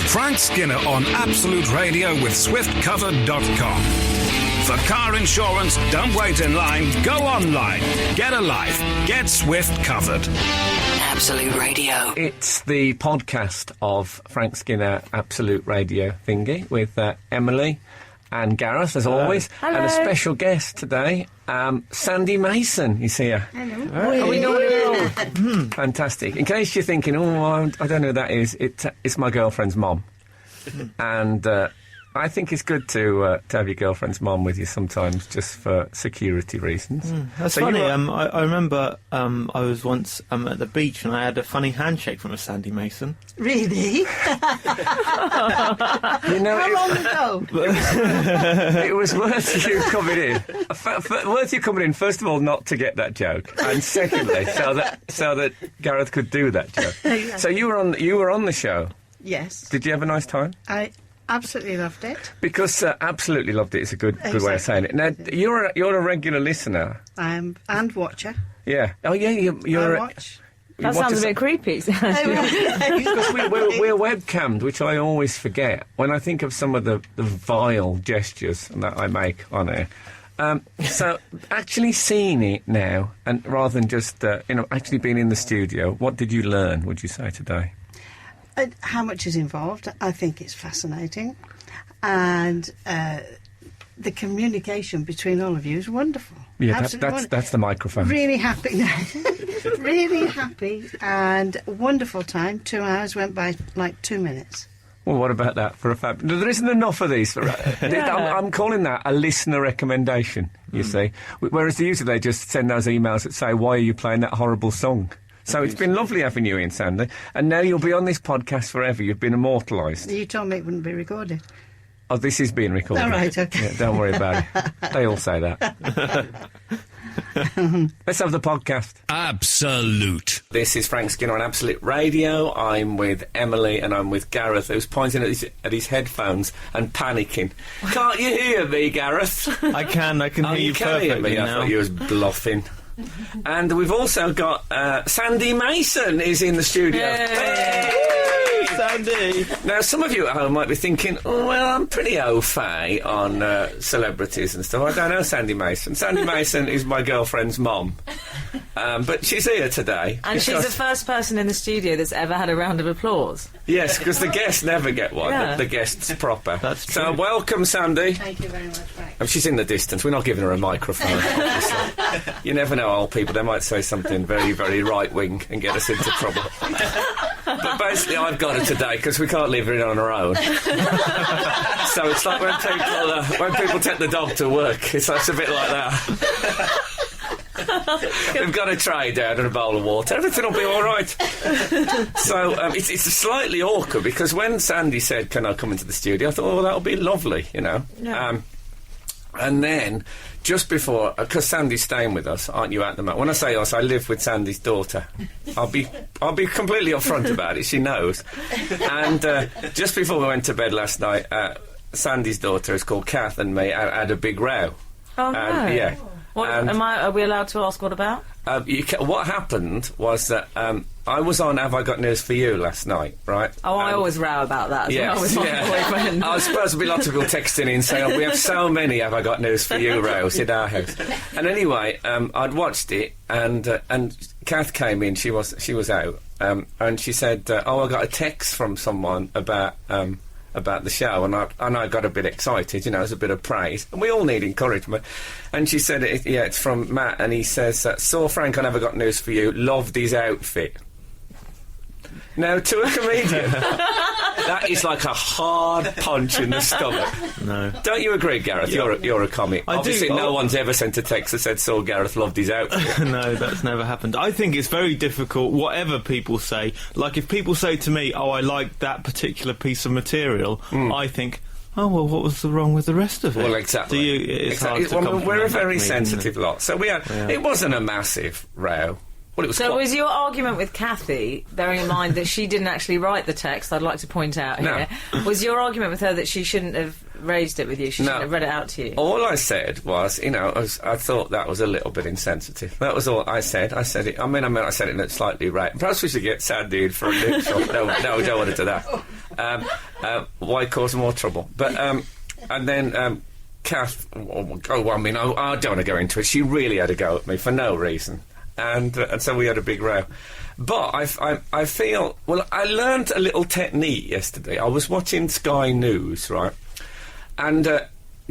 Frank Skinner on Absolute Radio with SwiftCovered.com. For car insurance, don't wait in line. Go online. Get a life. Get Swift Covered. Absolute Radio. It's the podcast of Frank Skinner Absolute Radio thingy with Emily and Gareth, as always. Hello. And a special guest today, Sandy Mason is here. Hello. Are we doing Fantastic. In case you're thinking, I don't know who that is, it's my girlfriend's mom. And I think it's good to have your girlfriend's mom with you sometimes, just for security reasons. That's So funny. you were- I remember I was once at the beach and I had a funny handshake from a Sandy Mason. Really? You know, How long ago? it was worth you coming in. Worth you coming in, first of all, not to get that joke, and secondly, so that Gareth could do that joke. Yeah. So you were on the show. Yes. Did you have a nice time? I absolutely loved it. Because absolutely loved it is a good way of Exactly. saying it. Now you're a regular listener. And watcher. Yeah. Oh yeah. You're I watch. watch That sounds us- a bit creepy. Because we're webcammed, which I always forget when I think of some of the vile gestures that I make on air. So actually seeing it now, and rather than just actually being in the studio, what did you learn? Would you say today? How much is involved? I think it's fascinating. And the communication between all of you is wonderful. Yeah, Absolutely that's the microphone. Really happy. Really happy and wonderful time. 2 hours went by like 2 minutes. Well, what about that for a fact? No, there isn't enough of these. I'm calling that a listener recommendation, you see. Whereas usually they just send those emails that say, why are you playing that horrible song? So it's been lovely having you in, Sandy. And now you'll be on this podcast forever. You've been immortalised. You told me it wouldn't be recorded. Oh, this is being recorded. All right, okay. Yeah, don't worry about it. They all say that. Let's have the podcast. Absolute. This is Frank Skinner on Absolute Radio. I'm with Emily and I'm with Gareth, who's pointing at his headphones and panicking. Can't you hear me, Gareth? I can hear you can hear perfectly me. I now. thought you was bluffing. And we've also got Sandy Mason is in the studio. Hey, Sandy. Now, some of you at home might be thinking, oh, well, I'm pretty au fait on celebrities and stuff. I don't know Sandy Mason. Sandy Mason is my girlfriend's mom. But she's here today. And she's the first person in the studio that's ever had a round of applause. Yes, because the guests never get one. Yeah. The guests proper. That's true. So, welcome, Sandy. Thank you very much, Frank. She's in the distance. We're not giving her a microphone, obviously. You never know, old people. They might say something very, very right-wing and get us into trouble. But basically, I've got her today because we can't leave her in on her own. So it's like when people take the dog to work. It's a bit like that. We've got a tray down and a bowl of water. Everything will be all right. So it's slightly awkward because when Sandy said, "Can I come into the studio?" I thought, "Oh, that'll be lovely," you know. Yeah. And then, just before, because Sandy's staying with us, aren't you, at the moment? When I say us, I live with Sandy's daughter. I'll be completely upfront about it. She knows. And just before we went to bed last night, Sandy's daughter, who's called Kath, and me had a big row. Oh, no. Yeah. What, And- are we allowed to ask what about? What happened was that I was on Have I Got News For You last night, right? Oh, I always row about that as well with my boyfriend. I was supposed to be lots of people texting in saying, oh, we have so many Have I Got News For You rows in our house. And anyway, I'd watched it, and Kath came in, she was out, and she said, oh, I got a text from someone about the show, and I got a bit excited, you know, as a bit of praise, and we all need encouragement. And she said, it's from Matt, and he says, saw Frank on Have I Got News For You, loved his outfit. Now, to a comedian, that is like a hard punch in the stomach. No. Don't you agree, Gareth? Yeah. You're a comic. I do. Obviously, no one's ever sent a text that said, saw Gareth loved his outfit. No, that's never happened. I think it's very difficult, whatever people say. Like, if people say to me, oh, I like that particular piece of material, I think, oh, well, what was wrong with the rest of it? Well, exactly. It's hard to Well, compliment we're a that very comedian, sensitive lot. So we had. Yeah. It wasn't a massive row. Well, it was So quite- was your argument with Kathy, bearing in mind that she didn't actually write the text, I'd like to point out here, was your argument with her that she shouldn't have raised it with you, she shouldn't have read it out to you? All I said was, you know, I thought that was a little bit insensitive. That was all I said. I said it. I said it in a slightly right. Perhaps we should get Sandy in for a neutral. No, we don't want to do that. Why cause more trouble? But and then Kath. I mean, I don't want to go into it. She really had a go at me for no reason, and so we had a big row. But I feel, well, I learned a little technique yesterday. I was watching Sky News, right? And do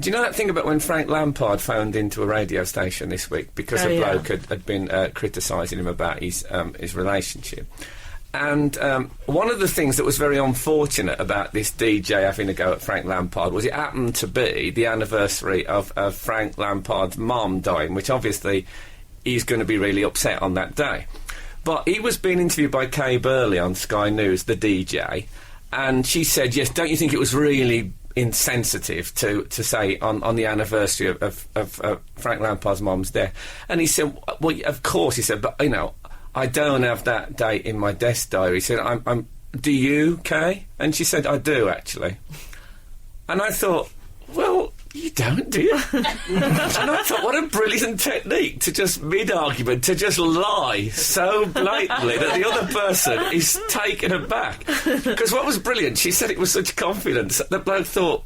you know that thing about when Frank Lampard phoned into a radio station this week because a bloke had been criticising him about his relationship? And one of the things that was very unfortunate about this DJ having a go at Frank Lampard was it happened to be the anniversary of Frank Lampard's mum dying, which obviously he's going to be really upset on that day. But he was being interviewed by Kay Burley on Sky News, the DJ, and she said, yes, don't you think it was really insensitive to say on the anniversary of Frank Lampard's mum's death? And he said, well, of course, he said, but, you know, I don't have that date in my desk diary. He said, do you, Kay? And she said, I do, actually. And I thought, well, you don't, do you? And I thought, what a brilliant technique to just mid-argument, to just lie so blatantly that the other person is taken aback. Because what was brilliant, she said it with such confidence that the bloke thought,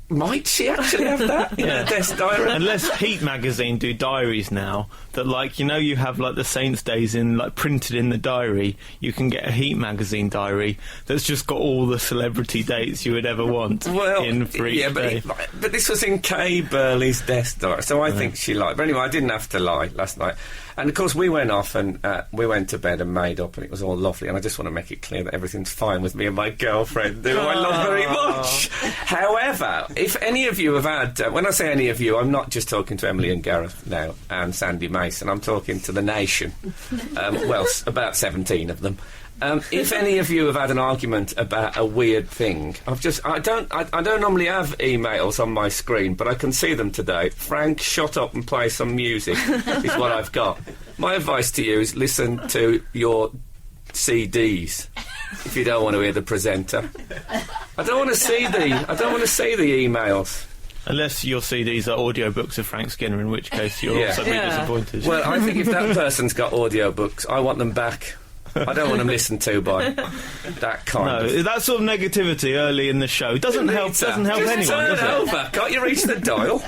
might she actually have that in her desk diary? Unless Heat magazine do diaries now, that, like, you know, you have like the Saints' days in, like, printed in the diary. You can get a Heat magazine diary that's just got all the celebrity dates you would ever want in for each day. But this was in Kay Burley's desk diary, so I think she lied. But anyway, I didn't have to lie last night. And, of course, we went off and we went to bed and made up, and it was all lovely. And I just want to make it clear that everything's fine with me and my girlfriend, who I love very much. However, if any of you have had... when I say any of you, I'm not just talking to Emily and Gareth now and Sandy Mason. I'm talking to the nation. About 17 of them. If any of you have had an argument about a weird thing, I don't normally have emails on my screen, but I can see them today. Frank, shut up and play some music is what I've got. My advice to you is listen to your CDs if you don't want to hear the presenter. I don't want to see the emails. Unless your CDs are audiobooks of Frank Skinner, in which case you'll also be disappointed. Well, I think if that person's got audiobooks, I want them back. I don't want them listened to by that kind of... that sort of negativity early in the show doesn't help anyone, does it? Over. Can't you reach the dial?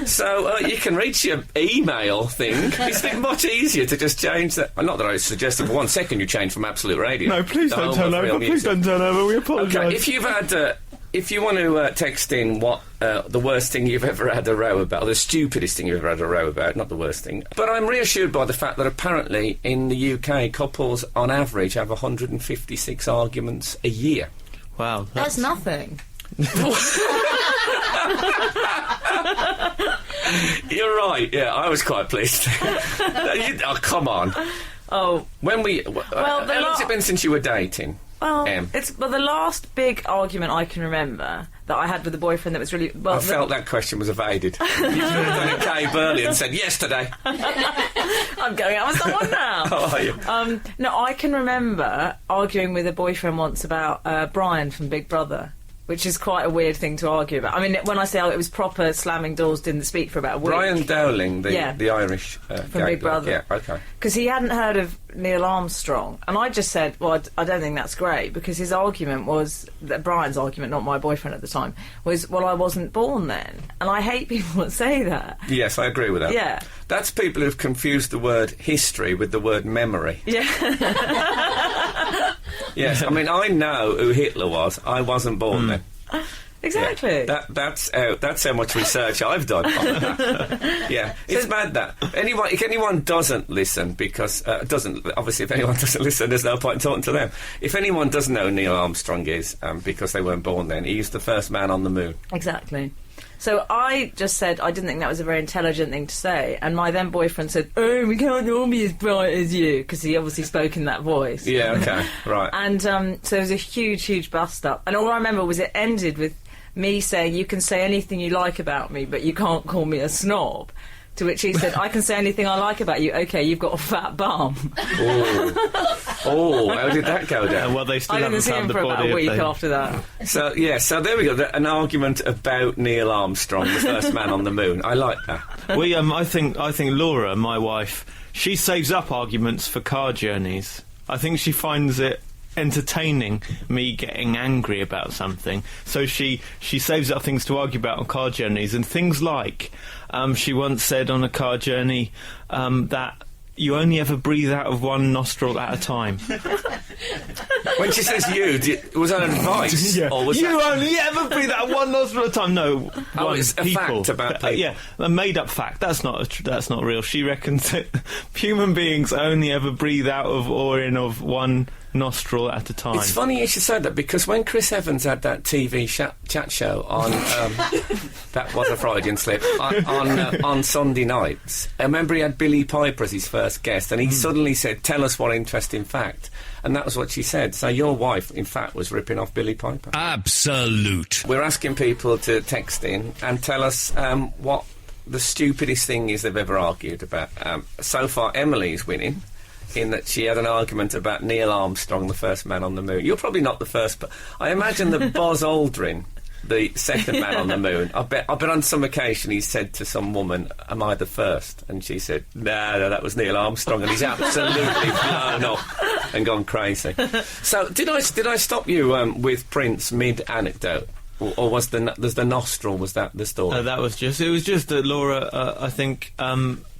So you can reach your email thing. It's much easier to just change that. Not that I suggested for 1 second you change from Absolute Radio. No, please don't turn over. Please don't turn over. We apologise. Okay, if you've had... if you want to text in what the worst thing you've ever had a row about, or the stupidest thing you've ever had a row about, not the worst thing. But I'm reassured by the fact that apparently in the UK, couples on average have 156 arguments a year. Wow. That's nothing. You're right, yeah, I was quite pleased. Oh, come on. Oh. When we... how long's it been since you were dating? Well, the last big argument I can remember that I had with a boyfriend that was really... I felt that question was evaded. You should have done it Kay Burley and said, yesterday. I'm going out with someone now. How are you? No, I can remember arguing with a boyfriend once about Brian from Big Brother, which is quite a weird thing to argue about. I mean, when I say it was proper slamming doors, didn't speak for about a week. Brian Dowling, the Irish from Big Brother. Yeah, okay. Because he hadn't heard of Neil Armstrong. And I just said, well, I don't think that's great, because his argument was, that Brian's argument, not my boyfriend at the time, was, well, I wasn't born then. And I hate people that say that. Yes, I agree with that. Yeah. That's people who've confused the word history with the word memory. Yeah. Yes, I mean, I know who Hitler was. I wasn't born then. Exactly. Yeah, that's how much research I've done on that. Yeah, it's mad that if anyone doesn't listen, because obviously if anyone doesn't listen, there's no point in talking to them. If anyone doesn't know who Neil Armstrong is, because they weren't born then, he's the first man on the moon. Exactly. So I just said I didn't think that was a very intelligent thing to say, and my then boyfriend said, "Oh, we can't all be as bright as you," because he obviously spoke in that voice. Yeah, okay, right. And so there was a huge bust up, and all I remember was it ended with me saying, "You can say anything you like about me, but you can't call me a snob." To which he said, "I can say anything I like about you. Okay, you've got a fat bum." Oh, how did that go down? Well, they still I didn't see him for about a week after that. So there we go. An argument about Neil Armstrong, the first man on the moon. I like that. I think Laura, my wife, she saves up arguments for car journeys. I think she finds it entertaining me getting angry about something. So she saves up things to argue about on car journeys, and things like she once said on a car journey that you only ever breathe out of one nostril at a time. When she says was that advice? Yeah. Or was you that... only ever breathe out one nostril at a time. No, it's a fact about people. Yeah, a made-up fact. That's not real. She reckons that human beings only ever breathe out of or in of one nostril at a time. It's funny you should say that, because when Chris Evans had that TV chat show on that was a Freudian slip on Sunday nights, I remember he had Billy Piper as his first guest, and he suddenly said, "Tell us one interesting fact," and that was what she said. So your wife, in fact, was ripping off Billy Piper. Absolute. We're asking people to text in and tell us what the stupidest thing is they've ever argued about. So far, Emily's winning, in that she had an argument about Neil Armstrong, the first man on the moon. You're probably not the first, but I imagine that Buzz Aldrin, the second man on the moon, I bet on some occasion he said to some woman, "Am I the first?" And she said, no, that was Neil Armstrong, and he's absolutely blown up and gone crazy. So did I stop you with Prince mid-anecdote? Or was the nostril, was that the story? It was just that Laura, I think...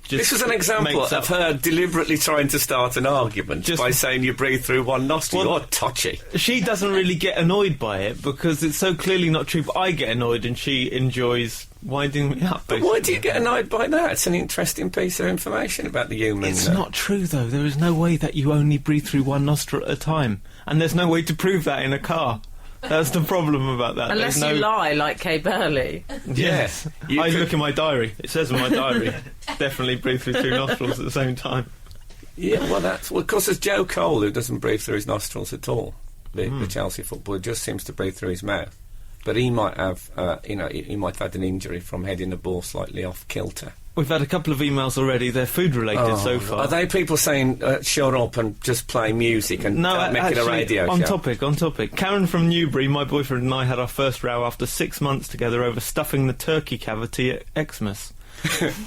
This was an example of her deliberately trying to start an argument by saying you breathe through one nostril. You're touchy. She doesn't really get annoyed by it because it's so clearly not true, but I get annoyed and she enjoys winding me up. But why do you get annoyed by that? It's an interesting piece of information about the human... It's not true, though. There is no way that you only breathe through one nostril at a time. And there's no way to prove that in a car. That's the problem about that. Unless you lie, like Kay Burley. Yes. I look in my diary. It says in my diary, definitely breathe through two nostrils at the same time. Yeah, well, of course, there's Joe Cole, who doesn't breathe through his nostrils at all. The Chelsea footballer just seems to breathe through his mouth. But he might have, he might have had an injury from heading the ball slightly off kilter. We've had a couple of emails already. They're food-related so far. Are they people saying, shut up and just play music and making a radio show? On topic. Karen from Newbury, my boyfriend and I had our first row after 6 months together over stuffing the turkey cavity at Xmas.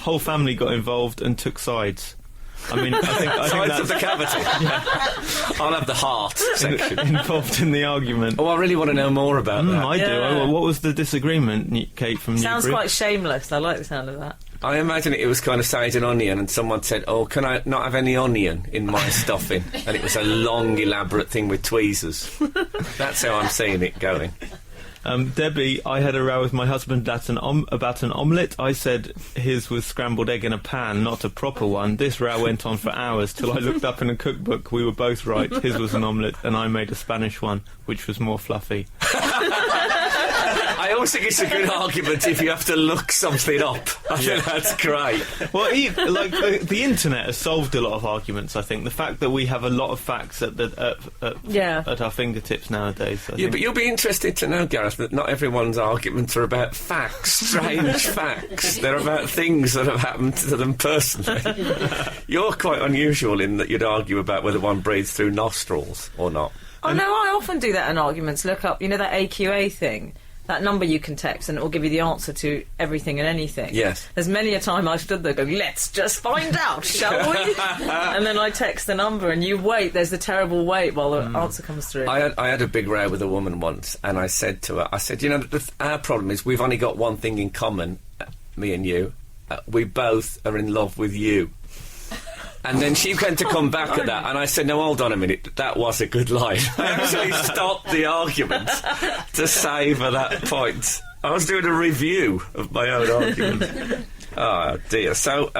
Whole family got involved and took sides. I mean, I think sides that's... of the cavity? Yeah. I'll have the heart section. Involved in the argument. Oh, I really want to know more about that. I do. What was the disagreement, Kate from Newbury? Sounds quite shameless. I like the sound of that. I imagine it was kind of sage and onion, and someone said, "Oh, can I not have any onion in my stuffing?" And it was a long, elaborate thing with tweezers. That's how I'm seeing it going. Debbie, I had a row with my husband about an omelette. I said his was scrambled egg in a pan, not a proper one. This row went on for hours till I looked up in a cookbook. We were both right. His was an omelette, and I made a Spanish one, which was more fluffy. I always think it's a good argument if you have to look something up. I think that's great. Well, the internet has solved a lot of arguments, I think. The fact that we have a lot of facts at our fingertips nowadays. I think. But you'll be interested to know, Gareth, that not everyone's arguments are about facts, strange facts. They're about things that have happened to them personally. You're quite unusual in that you'd argue about whether one breathes through nostrils or not. Oh, no, I often do that in arguments. Look up, that AQA thing. That number you can text and it will give you the answer to everything and anything. Yes. There's many a time I've stood there going, let's just find out, shall we? And then I text the number and you wait. There's the terrible wait while the answer comes through. I had a big row with a woman once, and I said to her, our problem is we've only got one thing in common, me and you. We both are in love with you. And then she went to come back at that, and I said, no, hold on a minute, that was a good line. I actually stopped the argument to savour that point. I was doing a review of my own argument. Oh, dear. So,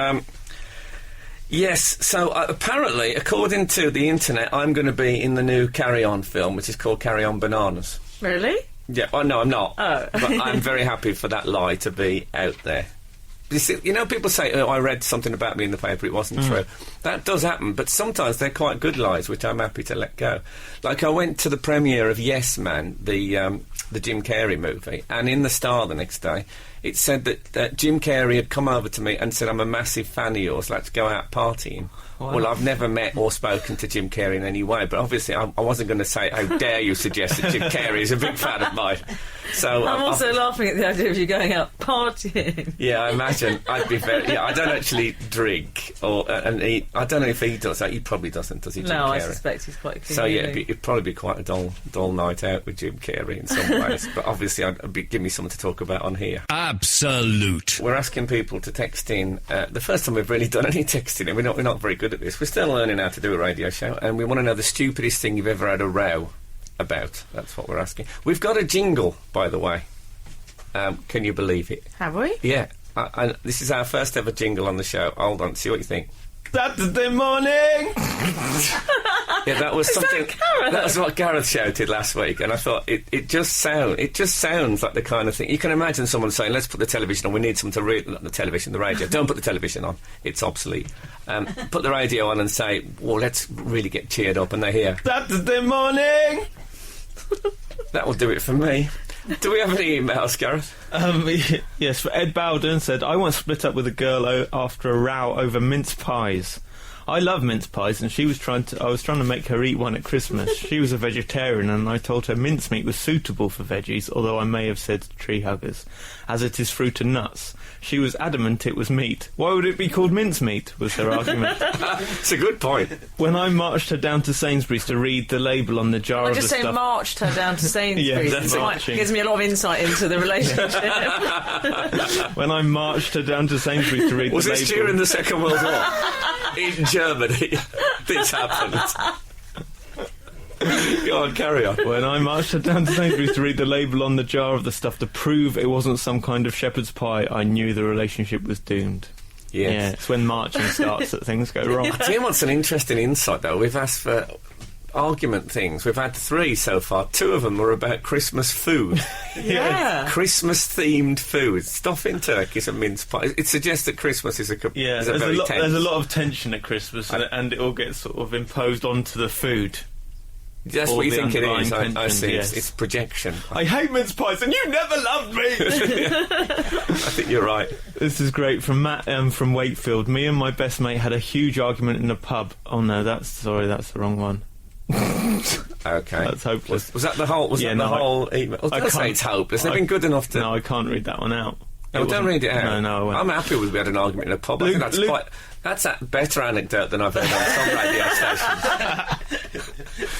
apparently, according to the internet, I'm going to be in the new Carry On film, which is called Carry On Bananas. Really? Yeah, well, no, I'm not. Oh. But I'm very happy for that lie to be out there. People say, I read something about me in the paper, it wasn't true. That does happen, but sometimes they're quite good lies, which I'm happy to let go. Like, I went to the premiere of Yes Man, the Jim Carrey movie, and in the Star the next day, it said that Jim Carrey had come over to me and said, I'm a massive fan of yours, let's go out partying. Wow. Well, I've never met or spoken to Jim Carrey in any way, but obviously I wasn't going to say, how dare you suggest that Jim Carrey is a big fan of mine. So I'm also laughing at the idea of you going out partying. Yeah, I imagine I'd be very... Yeah, I don't actually drink, and I don't know if he does that. He probably doesn't, does he, Jim No, Carrey? I suspect he's quite clean. So, yeah, it'd probably be quite a dull night out with Jim Carrey in some ways. But obviously, give me something to talk about on here. Absolute. We're asking people to text in. The first time we've really done any texting in, we're not very good at this. We're still learning how to do a radio show, and we want to know the stupidest thing you've ever had a row about. That's what we're asking. We've got a jingle, by the way. Can you believe it? Have we? Yeah. This is our first ever jingle on the show. Hold on, see what you think. Saturday morning! Yeah, that was something. That was what Gareth shouted last week, and I thought it just sounds like the kind of thing you can imagine someone saying, "Let's put the television on. We need someone to read the television, the radio. Don't put the television on; it's obsolete. Put the radio on and say, well, let's really get cheered up." And they hear Saturday morning! that will do it for me. Do we have any emails, Gareth? Yes, Ed Bowden said, I once split up with a girl after a row over mince pies. I love mince pies, and I was trying to make her eat one at Christmas. She was a vegetarian, and I told her mincemeat was suitable for veggies, although I may have said tree huggers, as it is fruit and nuts. She was adamant it was meat. Why would it be called mincemeat, was her argument. It's a good point. When I marched her down to Sainsbury's to read the label on the jar of the stuff... I just say marched her down to Sainsbury's. Yeah, that's it gives me a lot of insight into the relationship. When I marched her down to Sainsbury's to read was the label... Was this during the Second World War? In Germany, this happened. Go on, carry on. When I marched her down to Sainsbury's to read the label on the jar of the stuff to prove it wasn't some kind of shepherd's pie, I knew the relationship was doomed. Yes. Yeah, it's when marching starts that things go wrong. I tell you what's an interesting insight, though. We've asked for argument things. We've had 3 so far. 2 of them were about Christmas food. Yeah. Christmas-themed food. Stuff in turkeys and mince pie. It suggests that Christmas is Yeah, very tense. there's a lot of tension at Christmas, and it all gets sort of imposed onto the food. That's all what you the think it is. underlying I see. tension, yes. It's projection. I hate mince pies, and you never loved me! I think you're right. This is great from Matt from Wakefield. Me and my best mate had a huge argument in a pub. Oh no, that's the wrong one. Okay. That's hopeless. Was that the whole? Whole email? I can't say it's hopeless. They've been good enough to. No, I can't read that one out. No, don't read it out. No, I won't. I'm happy with we had an argument in a pub. I think that's a better anecdote than I've heard on some radio stations.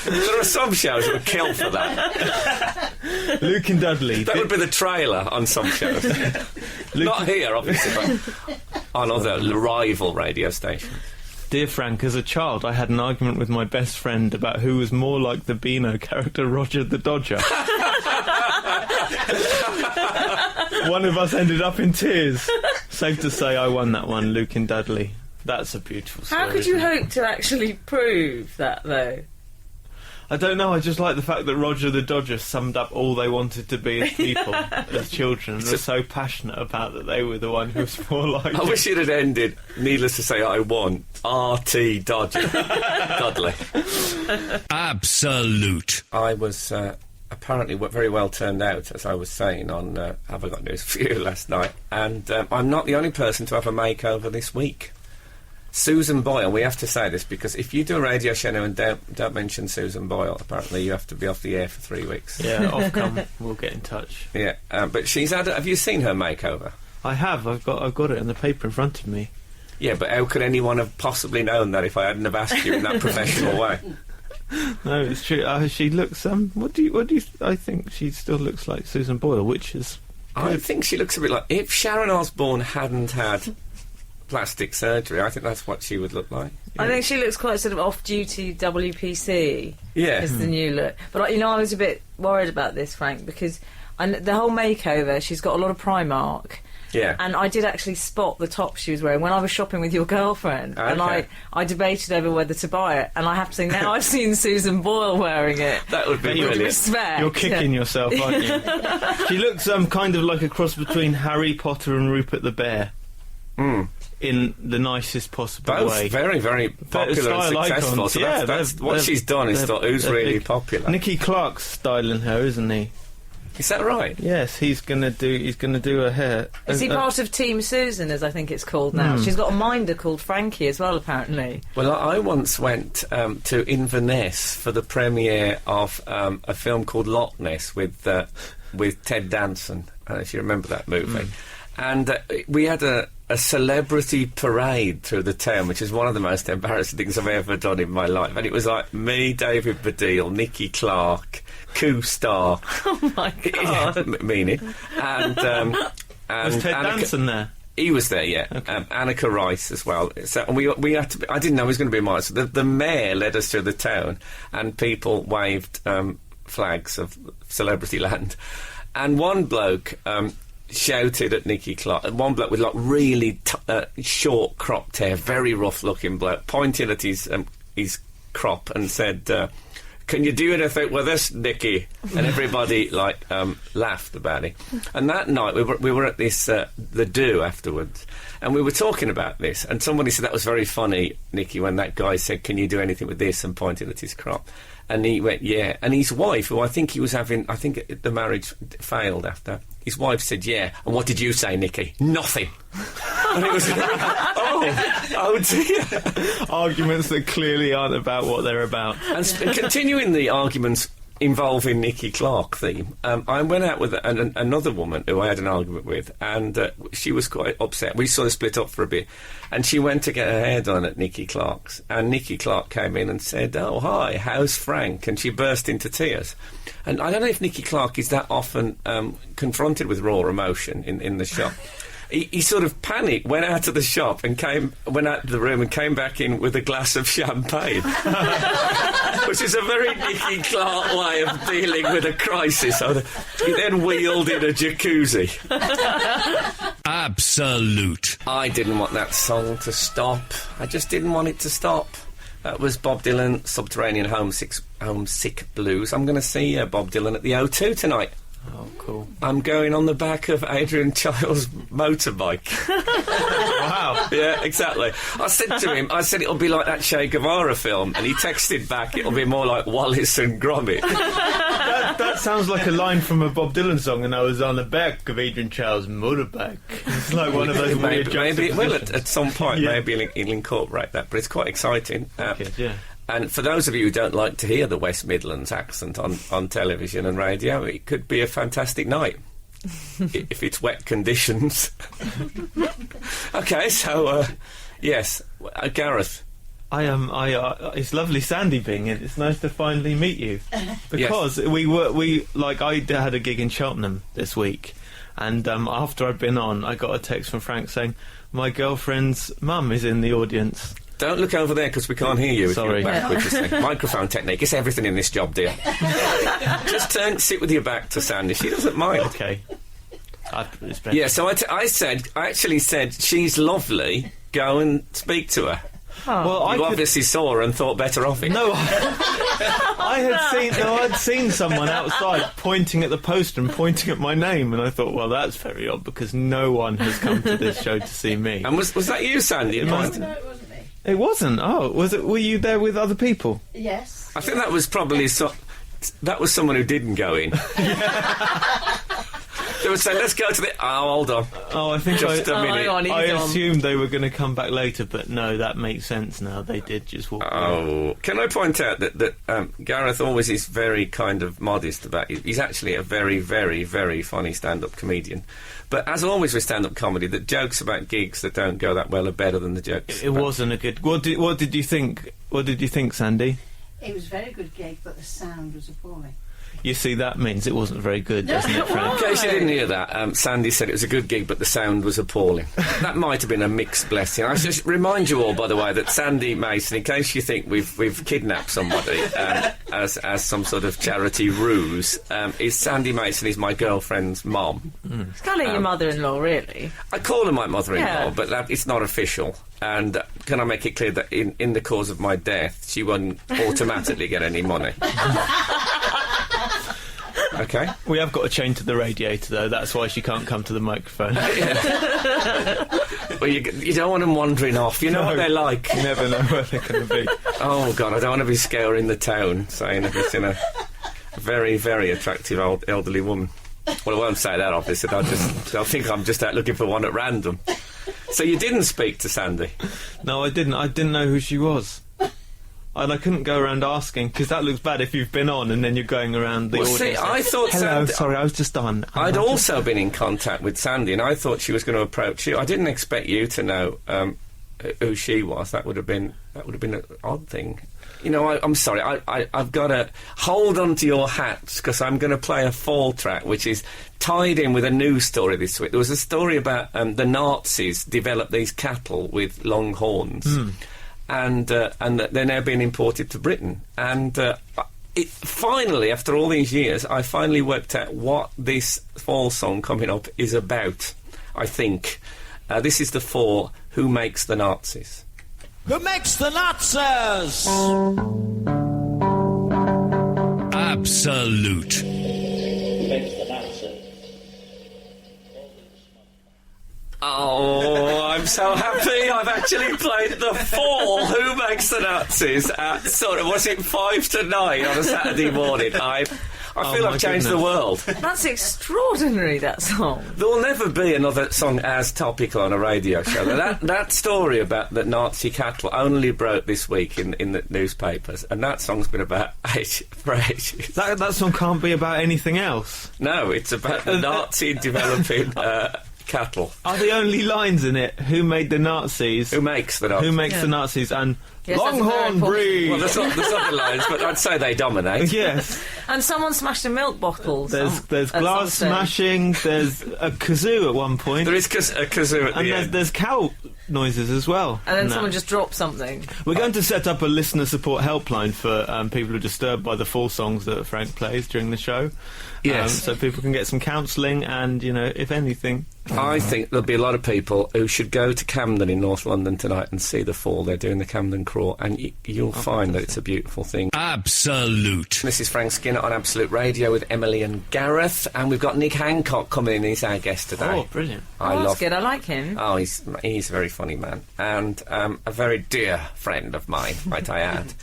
There are some shows that would kill for that. Luke and Dudley. That would be the trailer on some shows. Not here, obviously, but on other rival radio stations. Dear Frank, as a child, I had an argument with my best friend about who was more like the Beano character Roger the Dodger. One of us ended up in tears. Safe to say I won that one, Luke and Dudley. That's a beautiful story. How could you hope to actually prove that, though? I don't know, I just like the fact that Roger the Dodger summed up all they wanted to be as people, as children, and they're so passionate about that they were the one who was more like I wish it had ended, needless to say, I won. R.T. Dodger. Dudley. Absolute. I was apparently very well turned out, as I was saying on Have I Got News For You last night, and I'm not the only person to have a makeover this week. Susan Boyle, we have to say this because if you do a radio show now and don't mention Susan Boyle, apparently you have to be off the air for 3 weeks. Yeah, Ofcom will get in touch. Yeah, but she's had. Have you seen her makeover? I have. I've got it in the paper in front of me. Yeah, but how could anyone have possibly known that if I hadn't have asked you in that professional way? No, it's true. She looks. What do you? I think she still looks like Susan Boyle, which is. I think she looks a bit like if Sharon Osbourne hadn't had plastic surgery. I think that's what she would look like. I think she looks quite sort of off-duty WPC. Yeah, is the new look. But I was a bit worried about this, Frank, because the whole makeover. She's got a lot of Primark. Yeah. And I did actually spot the top she was wearing when I was shopping with your girlfriend. Okay. And I debated over whether to buy it. And I have to say, now I've seen Susan Boyle wearing it. That would be with brilliant. respect. You're kicking yourself, aren't you? She looks kind of like a cross between Harry Potter and Rupert the Bear. In the nicest possible way. Both very, very popular and successful. Icons. So yeah, that's what she's done is thought, who's really big. popular. Nicky Clark's styling her, isn't he? Is that right? Yes, he's gonna do her hair. Is he part of Team Susan, as I think it's called now? She's got a minder called Frankie as well, apparently. Well, I once went to Inverness for the premiere of a film called Loch Ness with Ted Danson, if you remember that movie. And we had a celebrity parade through the town, which is one of the most embarrassing things I've ever done in my life. And it was like me, David Baddiel, Nicky Clark, Co-star. Oh my God. Meaning. And Was Ted Danson there? He was there, yeah. Okay. Annika Rice as well. So we had to. I didn't know he was going to be a minor. So the mayor led us through the town, and people waved flags of Celebrity Land. And one bloke shouted at Nicky Clark. One bloke with like really short cropped hair, very rough looking bloke, pointing at his crop and said, "Can you do anything with this, Nicky?" And everybody laughed about it. And that night we were at this the Do afterwards, and we were talking about this. And somebody said that was very funny, Nicky, when that guy said, "Can you do anything with this?" and pointed at his crop. And he went, "Yeah." And his wife, who I think the marriage failed after. His wife said, "Yeah." And what did you say, Nicky? Nothing. And it was oh dear. Arguments that clearly aren't about what they're about. And continuing the arguments involving Nicky Clark theme, I went out with another woman who I had an argument with, and she was quite upset. We sort of split up for a bit, and she went to get her hair done at Nicky Clark's, and Nicky Clark came in and said, "Oh, hi, how's Frank?" And she burst into tears. And I don't know if Nicky Clark is that often confronted with raw emotion in the shop. He sort of panicked, went out of the shop and went out of the room and came back in with a glass of champagne, which is a very Nicky Clark way of dealing with a crisis. So he then wheeled in a jacuzzi. Absolute. I didn't want that song to stop. I just didn't want it to stop. That was Bob Dylan, Subterranean Homesick Blues. I'm going to see Bob Dylan at the O2 tonight. Oh, cool. I'm going on the back of Adrian Child's motorbike. Wow. Yeah, exactly. I said to him, it'll be like that Che Guevara film, and he texted back, it'll be more like Wallace and Gromit. That sounds like a line from a Bob Dylan song, and I was on the back of Adrian Child's motorbike. It's like one of those weird maybe it will at some point. Yeah. Maybe he'll incorporate that, but it's quite exciting. Okay, yeah. And for those of you who don't like to hear the West Midlands accent on television and radio, it could be a fantastic night if it's wet conditions. Okay, so yes, Gareth. It's lovely, Sandy, being in. It's nice to finally meet you because I had a gig in Cheltenham this week, and after I'd been on, I got a text from Frank saying my girlfriend's mum is in the audience. Don't look over there because we can't hear you. Sorry. If you're backwards. Microphone technique. It's everything in this job, dear. Just sit with your back to Sandy. She doesn't mind. Okay. Yeah, so I actually said, she's lovely. Go and speak to her. Oh. Well, You obviously saw her and thought better of it. No, I'd seen someone outside pointing at the poster and pointing at my name, and I thought, well, that's very odd because no one has come to this show to see me. And was that you, Sandy? No, it wasn't me. It wasn't. Oh, was it? Were you there with other people? Yes. I think that was probably that was someone who didn't go in. They would say, "Let's go to the." Oh, hold on. Oh, I think Just a minute. hang on, I he's on. assumed they were going to come back later, but no, that makes sense now. They did just walk away. Oh, can I point out that Gareth always is very kind of modest about it. He's actually a very, very, very funny stand-up comedian. But as always with stand-up comedy, the jokes about gigs that don't go that well are better than the jokes. It wasn't a good. What did you think? What did you think, Sandy? It was a very good gig, but the sound was appalling. You see, that means it wasn't very good, doesn't it, Frank? In case you didn't hear that, Sandy said it was a good gig, but the sound was appalling. That might have been a mixed blessing. I should remind you all, by the way, that Sandy Mason, in case you think we've kidnapped somebody as some sort of charity ruse, is Sandy Mason is my girlfriend's mom. It's kind of your mother-in-law, really. I call her my mother-in-law, Yeah. but it's not official. And can I make it clear that in the cause of my death, she won't automatically get any money. Okay. We have got a chain to the radiator, though. That's why she can't come to the microphone. Well, you don't want them wandering off. You know what they're like. You never know where they're going to be. Oh, God, I don't want to be scouring the town saying if it's in a very, very attractive old elderly woman. Well, I won't say that, obviously. They'll think I'm just out looking for one at random. So you didn't speak to Sandy? No, I didn't. I didn't know who she was. And I couldn't go around asking, because that looks bad if you've been on and then you're going around the audience. See, I thought Hello, Sandy... sorry, I was just on. I'd also been in contact with Sandy, and I thought she was going to approach you. I didn't expect you to know who she was. That would have been an odd thing. You know, I'm sorry. I've got to hold on to your hats, because I'm going to play a fall track, which is tied in with a news story this week. There was a story about the Nazis developed these cattle with long horns. And they're now being imported to Britain. And finally, after all these years, I finally worked out what this fall song coming up is about, I think. This is the four Who Makes the Nazis. Who makes the Nazis? Absolute. Oh, I'm so happy I've actually played the four Who Makes the Nazis at sort of, was it 5 to 9 on a Saturday morning? I feel I've changed the world. That's extraordinary, that song. There will never be another song as topical on a radio show. That story about the Nazi cattle only broke this week in the newspapers, and that song's been about for ages. That song can't be about anything else. No, it's about the Nazi developing cattle. Are the only lines in it, who made the Nazis? Who makes the Nazis? Who makes the Nazis? And Yes, that's a very Longhorn important- breed! Well, there's other lines, but I'd say they dominate. Yes. And someone smashed a milk bottle. There's at glass some stage. smashing, there's a kazoo at one point. There is a kazoo at and the end. there's cow noises as well. And then in that. someone just dropped something. We're going to set up a listener support helpline for people who are disturbed by the full songs that Frank plays during the show. Yes. So people can get some counselling and, you know, if anything... I think there'll be a lot of people who should go to Camden in North London tonight and see the fall. They're doing the Camden Crawl, and you'll find that it's a beautiful thing. Absolute. This is Frank Skinner on Absolute Radio with Emily and Gareth, and we've got Nick Hancock coming in. He's our guest today. Oh, brilliant. That's good. I like him. Oh, he's a very funny man, and a very dear friend of mine, might I add.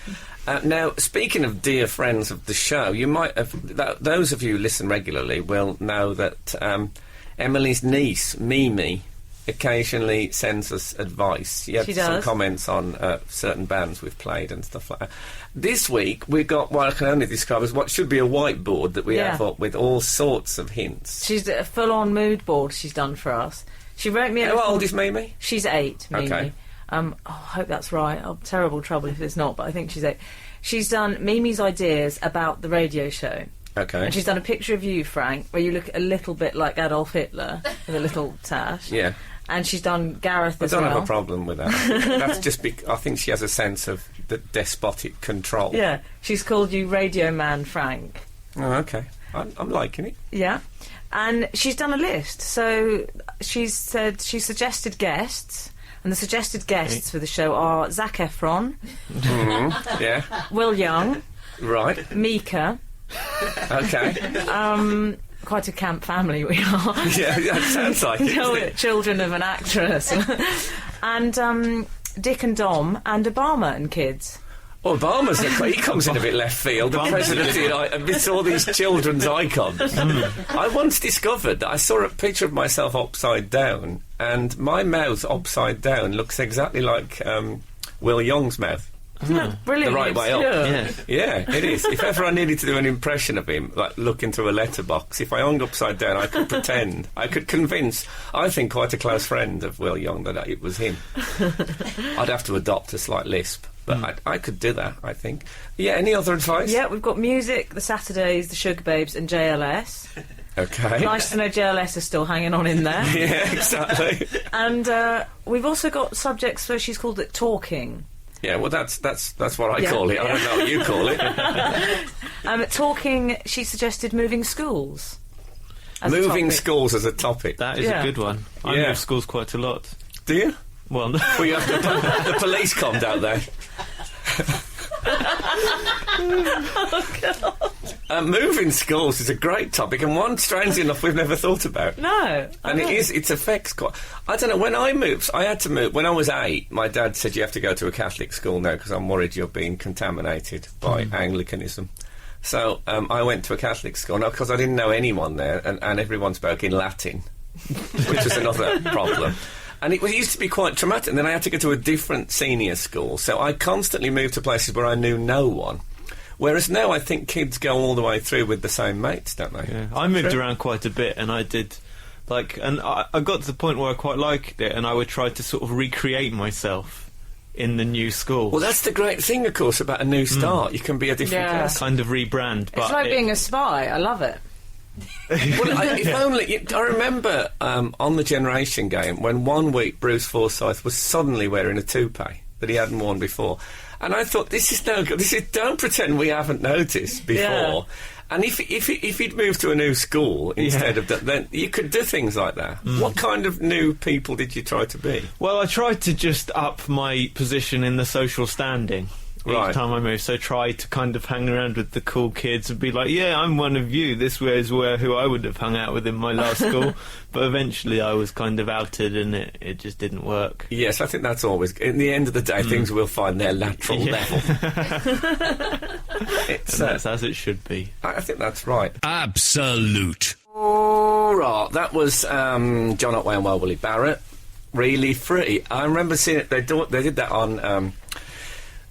Now, speaking of dear friends of the show, you might have... those of you who listen regularly will know that Emily's niece, Mimi, occasionally sends us advice. She had She some does. comments on certain bands we've played and stuff like that. This week, we've got what I can only describe as what should be a whiteboard that we have up with all sorts of hints. She's a full-on mood board she's done for us. She wrote me... How old is Mimi? She's 8, Mimi. Okay. I hope that's right. I'm terrible trouble if it's not, but I think she's 8. She's done Mimi's ideas about the radio show. Okay. And she's done a picture of you, Frank, where you look a little bit like Adolf Hitler with a little tash. Yeah. And she's done Gareth I as don't well. have a problem with that. That's just I think she has a sense of the despotic control. Yeah. She's called you Radio Man Frank. Oh, okay. I'm liking it. Yeah. And she's done a list. So she suggested guests. And the suggested guests for the show are Zac Efron, Yeah. Will Young, Right. Mika. Okay. Quite a camp family we are. Yeah, that sounds like it. doesn't it? Children of an actress. And Dick and Dom and Obama and kids. Well, Obama's he comes in a bit left field. The president, amidst all these children's icons. I once discovered that I saw a picture of myself upside down, and my mouth upside down looks exactly like Will Young's mouth. Isn't that brilliant? The right way up. Yeah. Yeah, it is. If ever I needed to do an impression of him, like look into a letterbox, if I hung upside down, I could pretend. I could convince, I think, quite a close friend of Will Young that it was him. I'd have to adopt a slight lisp, but I could do that, I think. Yeah, any other advice? Yeah, we've got music, the Saturdays, the Sugar Babes and JLS. Okay. Nice to know JLS is still hanging on in there. Yeah, exactly. And we've also got subjects where she's called it talking. Yeah, well, that's what I call it. I don't know what you call it. Talking, she suggested moving schools. as a Moving topic. schools as a topic. That is Yeah. a good one. I Yeah. move schools quite a lot. Do you? Well, Well, you have the police come down there. Moving schools is a great topic, and one, strangely enough, we've never thought about. No. And it affects quite... I don't know, when I moved, I had to move... When I was 8, my dad said, you have to go to a Catholic school now, because I'm worried you're being contaminated by Anglicanism. So I went to a Catholic school, because I didn't know anyone there, and everyone spoke in Latin, which was another problem. And it used to be quite traumatic, and then I had to go to a different senior school, so I constantly moved to places where I knew no one. Whereas now I think kids go all the way through with the same mates, don't they? Yeah. I moved around quite a bit, and I did... and I got to the point where I quite liked it, and I would try to sort of recreate myself in the new school. Well, that's the great thing, of course, about a new start. You can be a different person. Kind of rebrand. But it's like being a spy. I love it. I remember on the Generation game when one week Bruce Forsyth was suddenly wearing a toupee that he hadn't worn before. And I thought, this is no good. Don't pretend we haven't noticed before. Yeah. And if he'd moved to a new school instead of that, then you could do things like that. What kind of new people did you try to be? Well, I tried to just up my position in the social standing each time I moved. So try to kind of hang around with the cool kids and be like, yeah, I'm one of you. This is who I would have hung out with in my last school. But eventually I was kind of outed, and it just didn't work. Yes, I think that's always... In the end of the day, things will find their lateral level. That's as it should be. I think that's right. Absolute. All right, that was John Otway and Wild Willie Barrett. Really Free. I remember seeing it. They did that on...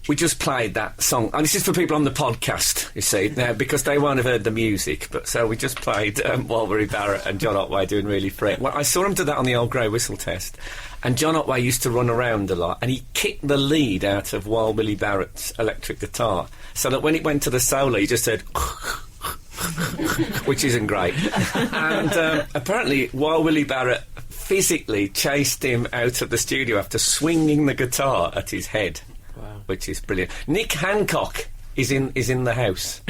we just played that song, and this is for people on the podcast, you see, now, because they won't have heard the music, but so we just played Wild Willie Barrett and John Otway doing Really Free. Well, I saw him do that on the old grey whistle test, and John Otway used to run around a lot, and he kicked the lead out of Wild Willie Barrett's electric guitar, so that when it went to the solo, he just said... which isn't great. And apparently Wild Willie Barrett physically chased him out of the studio after swinging the guitar at his head. Which is brilliant. Nick Hancock is in the house.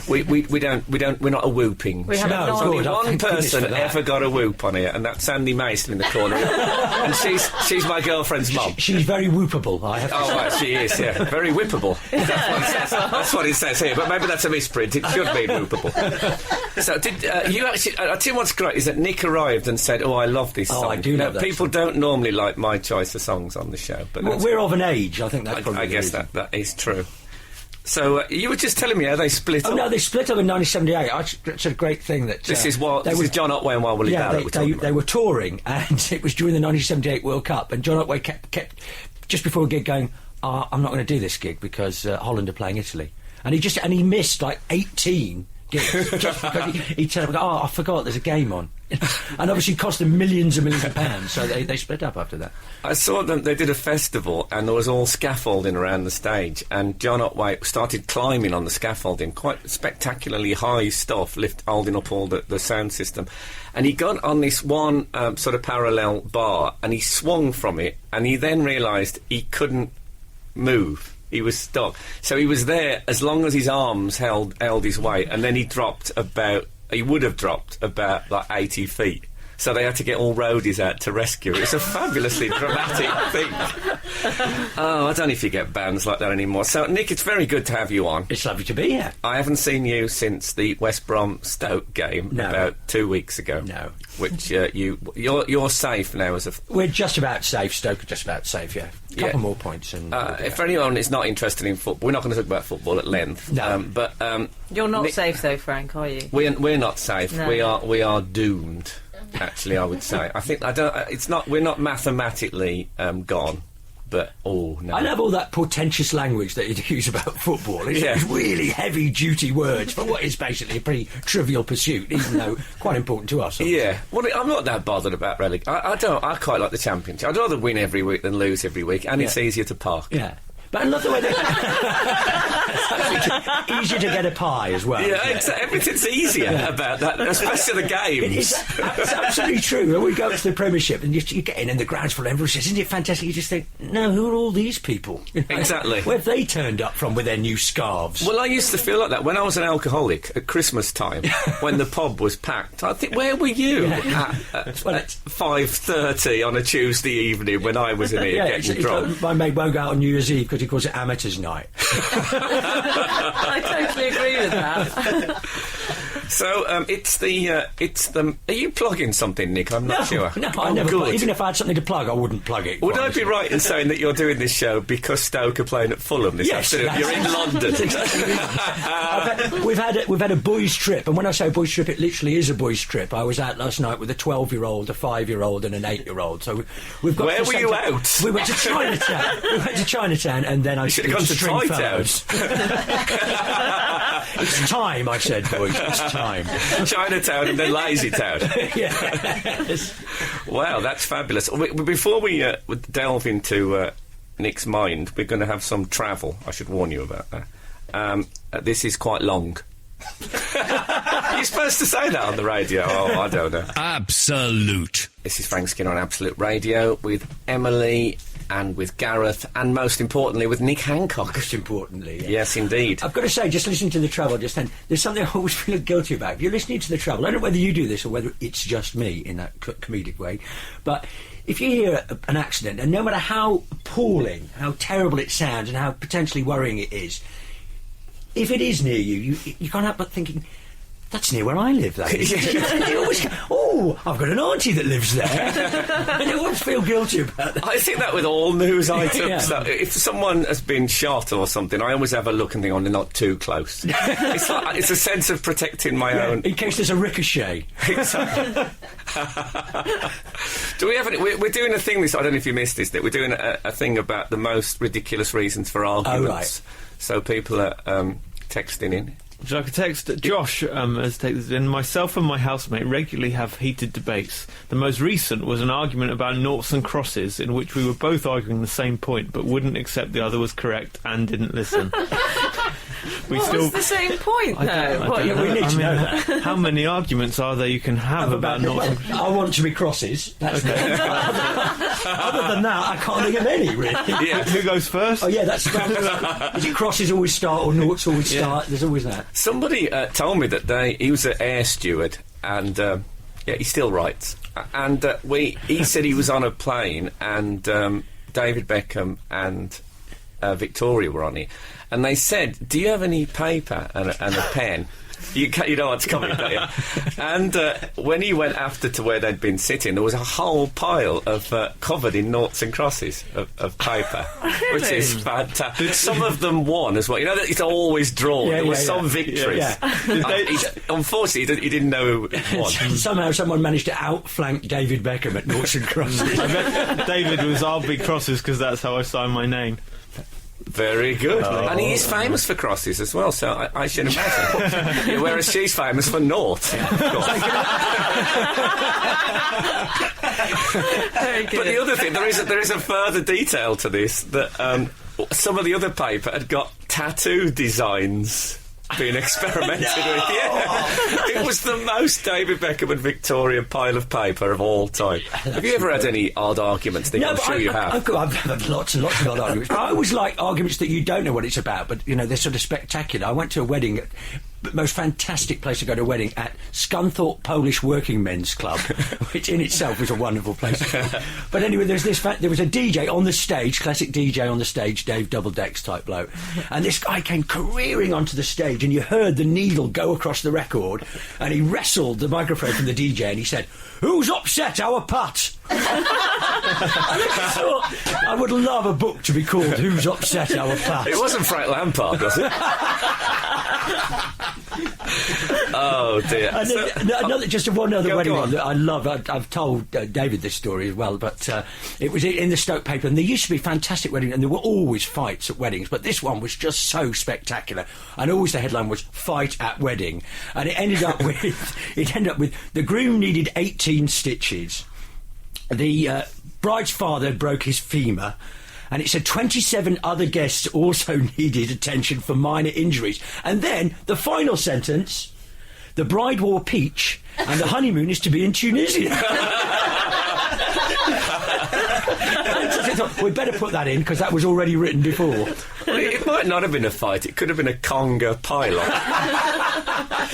we're not a whooping. We have only one person ever got a whoop on here, and that's Sandy Mason in the corner. And she's my girlfriend's mum. She's very whoopable, I have to say. Right, she is, yeah. Very whippable. That's what it says here, but maybe that's a misprint. It should be whippable. So, did you actually... I tell you what's great is that Nick arrived and said, I love this song. I do love that people song. Don't normally like my choice of songs on the show. But we're of an age, I think that's probably I guess that is true. So, you were just telling me how they split up. Oh, no, they split up in 1978. It's a great thing that... This is John Otway and Wild Willie Barrett they were touring, and it was during the 1978 World Cup, and John Otway kept just before a gig going, I'm not going to do this gig because Holland are playing Italy. And he missed, like, 18 gigs. Just because he said, I forgot there's a game on. And obviously it cost them millions and millions of pounds, so they split up after that. I saw them, they did a festival, and there was all scaffolding around the stage, and John Otway started climbing on the scaffolding, quite spectacularly high stuff, holding up all the sound system. And he got on this one sort of parallel bar, and he swung from it, and he then realised he couldn't move. He was stuck. So he was there as long as his arms held his weight, and then he would have dropped about, like, 80 feet. So they had to get all roadies out to rescue it. It's a fabulously dramatic thing. I don't know if you get bands like that anymore. So, Nick, it's very good to have you on. It's lovely to be here. I haven't seen you since the West Brom-Stoke game about 2 weeks ago. No. Which you're safe now as a... We're just about safe. Stoke are just about safe, yeah. A couple more points. And if anyone is not interested in football, we're not going to talk about football at length. No. You're not safe though, Frank, are you? We're not safe. No. We are doomed. Actually, I would say. We're not mathematically gone, but no. I love all that portentous language that you use about football. It's really heavy-duty words for what is basically a pretty trivial pursuit, even though quite important to us. Yeah. Well, I'm not that bothered about relegation. I quite like the Championship. I'd rather win every week than lose every week, and it's easier to park. Yeah. But I love the way they... easier to get a pie as well. Yeah, everything's easier about that, especially the games. It's absolutely true. When we go up to the Premiership and you get in and the ground's full, everyone says, isn't it fantastic? You just think, no, who are all these people? Exactly. Where have they turned up from with their new scarves? Well, I used to feel like that when I was an alcoholic at Christmas time, when the pub was packed. I think, where were you at 5:30 on a Tuesday evening when I was in here getting drunk? My mate won't go out on New Year's Eve because he calls it Amateurs Night. I totally agree with that. So it's the. Are you plugging something, Nick? I'm not sure. No, I never. Plug. Even if I had something to plug, I wouldn't plug it. Would I be right in saying that you're doing this show because Stoke are playing at Fulham this afternoon? You're in London. We've had a boys' trip, and when I say boys' trip, it literally is a boys' trip. I was out last night with a 12-year-old, a 5-year-old, and an 8-year-old. So we've got. Where were you out? We went to Chinatown. And then I should have gone to Town. It's time, I said, boys. It's time. Chinatown and then Lazy Town. Yes. Wow, that's fabulous. Before we delve into Nick's mind, we're going to have some travel. I should warn you about that. This is quite long. You're supposed to say that on the radio. Oh, I don't know. Absolute. This is Frank Skinner on Absolute Radio with Emily and with Gareth, and most importantly with Nick Hancock. Most importantly, yeah. Yes, indeed. I've got to say, just listening to the travel just then, there's something I always feel guilty about. If you're listening to the travel, I don't know whether you do this or whether it's just me in that comedic way, but if you hear an accident, and no matter how appalling, how terrible it sounds, and how potentially worrying it is, if it is near you can't help but thinking, that's near where I live, that is. You always go, oh, I've got an auntie that lives there. And you always feel guilty about that. I think that with all news items, that if someone has been shot or something, I always have a look and think, oh, they're not too close. It's a sense of protecting my own. In case there's a ricochet. Do we have any, we're doing a thing, I don't know if you missed this, that we're doing a thing about the most ridiculous reasons for arguments. Oh, right. So people are texting in. Would you like a text? Josh has texted in. Myself and my housemate regularly have heated debates. The most recent was an argument about noughts and crosses, in which we were both arguing the same point, but wouldn't accept the other was correct and didn't listen. What was the same point, though? We need to know that. How many arguments are there you can have about noughts and crosses? I want to be crosses. That's okay. Other than that, I can't think of any, really. Yeah. Who goes first? Oh, yeah, that's... Is it crosses always start or noughts always start? There's always that. Somebody told me that he was an air steward, and he still writes. And he said he was on a plane, and David Beckham and Victoria were on it, and they said, "Do you have any paper and a pen?" You know what's coming, don't you? And when he went after to where they'd been sitting, there was a whole pile of covered in noughts and crosses of paper, Really? which is fantastic. Some of them won as well. You know that it's always drawn. There were some victories. Unfortunately, he didn't know who won. Somehow someone managed to outflank David Beckham at noughts and crosses. I bet David was "I'll be crosses" because that's how I sign my name. Very good. Oh. And he is famous for crosses as well, so I should imagine. Yeah, whereas she's famous for nought. Very good. But the other thing, there is a further detail to this, that some of the other paper had got tattoo designs being experimented with. Yeah. It was the most David Beckham and Victoria pile of paper of all time. Have you ever had any odd arguments? I'm sure you have. I've had lots and lots of odd arguments. But I always like arguments that you don't know what it's about, but they're sort of spectacular. I went to a wedding, the most fantastic place to go to a wedding, at Scunthorpe Polish Working Men's Club, which in itself was a wonderful place. But anyway, there was a DJ on the stage, classic DJ on the stage, Dave Doubledecks type bloke, and this guy came careering onto the stage, and you heard the needle go across the record, and he wrestled the microphone from the DJ, and he said, "Who's upset our putt?" I would love a book to be called "Who's Upset Our Putt." It wasn't Frank Lampard, was it? Oh dear. And just one other wedding go one that I love. I've told David this story as well, but it was in the Stoke paper, and there used to be fantastic weddings, and there were always fights at weddings, but this one was just so spectacular, and always the headline was "Fight at Wedding," and it ended up with the groom needed 18 stitches, the bride's father broke his femur, and it said 27 other guests also needed attention for minor injuries. And then the final sentence, the bride wore peach and the honeymoon is to be in Tunisia. We'd better put that in because that was already written before. Well, it might not have been a fight, it could have been a conga pile-on.